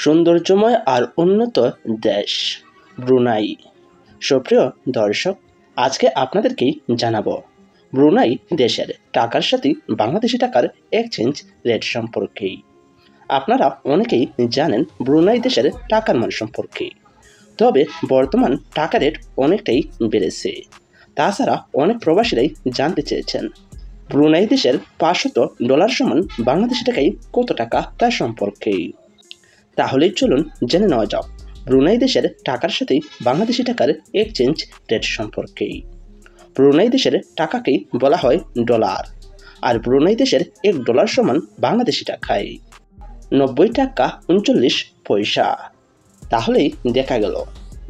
সৌন্দর্যময় আর উন্নত দেশ ব্রুনাই। সুপ্রিয় দর্শক, আজকে আপনাদেরকেই জানাবো ব্রুনাই দেশের টাকার সাথে বাংলাদেশি টাকার এক্সচেঞ্জ রেট সম্পর্কে। আপনারা অনেকেই জানেন ব্রুনাই দেশের টাকার মান সম্পর্কে, তবে বর্তমান টাকা রেট অনেকটাই বেড়েছে। তাছাড়া অনেক প্রবাসীরাই জানতে চেয়েছেন ব্রুনাই দেশের $500 সমান বাংলাদেশি টাকায় কত টাকা তার সম্পর্কে। তাহলেই চলুন জেনে নেওয়া যাক ব্রুনাই দেশের টাকার সাথে বাংলাদেশি টাকার এক্সচেঞ্জ রেট সম্পর্কে। ব্রুনাই দেশের টাকাকেই বলা হয় ডলার, আর ব্রুনাই দেশের $1 সমান বাংলাদেশি টাকায় 90 টাকা 39 পয়সা। তাহলেই দেখা গেল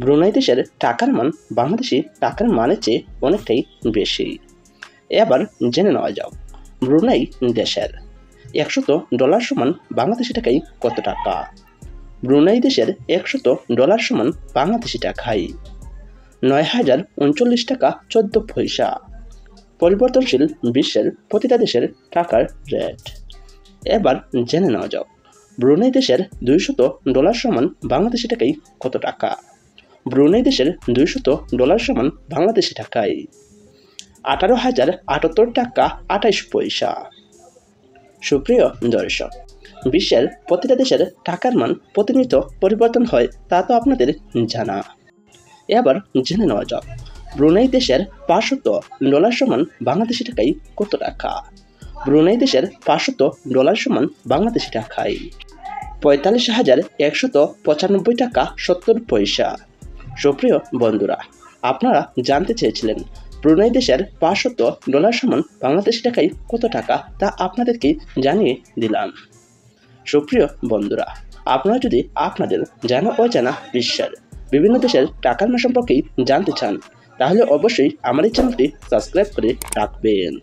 ব্রুনাই দেশের টাকার মান বাংলাদেশি টাকার মানের চেয়ে অনেকটাই বেশি। এবার জেনে নেওয়া যাক ব্রুনাই দেশের $100 সমান বাংলাদেশি টাকায় কত টাকা। ব্রুনাই দেশের $100 সমান বাংলাদেশি টাকায় 9039 টাকা 14 পয়সা। পরিবর্তনশীল বিশ্বের প্রতিটা দেশের টাকার রেট। এবার জেনে নেওয়া যাক ব্রুনাই দেশের $200 সমান বাংলাদেশি টাকায় কত টাকা। ব্রুনাই দেশের $200 সমান বাংলাদেশি টাকায় 18,078 টাকা 28 পয়সা। সুপ্রিয় দর্শক, বিশ্বের প্রতিটা দেশের টাকার মান প্রতিনিয়ত পরিবর্তন হয়, তা তো আপনাদের জানা। এবার জেনে নেওয়া যাক ব্রুনাই দেশের $500 সমান বাংলাদেশি টাকায় কত টাকা। ব্রুনাই দেশের $500 সমান বাংলাদেশি টাকায় 45,195 টাকা 70 পয়সা। সুপ্রিয় বন্ধুরা, আপনারা জানতে চেয়েছিলেন ব্রুনাই দেশের $500 সমান বাংলাদেশি টাকায় কত টাকা, তা আপনাদেরকে জানিয়ে দিলাম। সুপ্রিয় বন্ধুরা, আপনারা যদি আপনাদের জানা অজানা বিশ্বের বিভিন্ন দেশের টাকার মান সম্পর্কে জানতে চান, তাহলে অবশ্যই আমার এই চ্যানেলটি সাবস্ক্রাইব করে রাখবেন।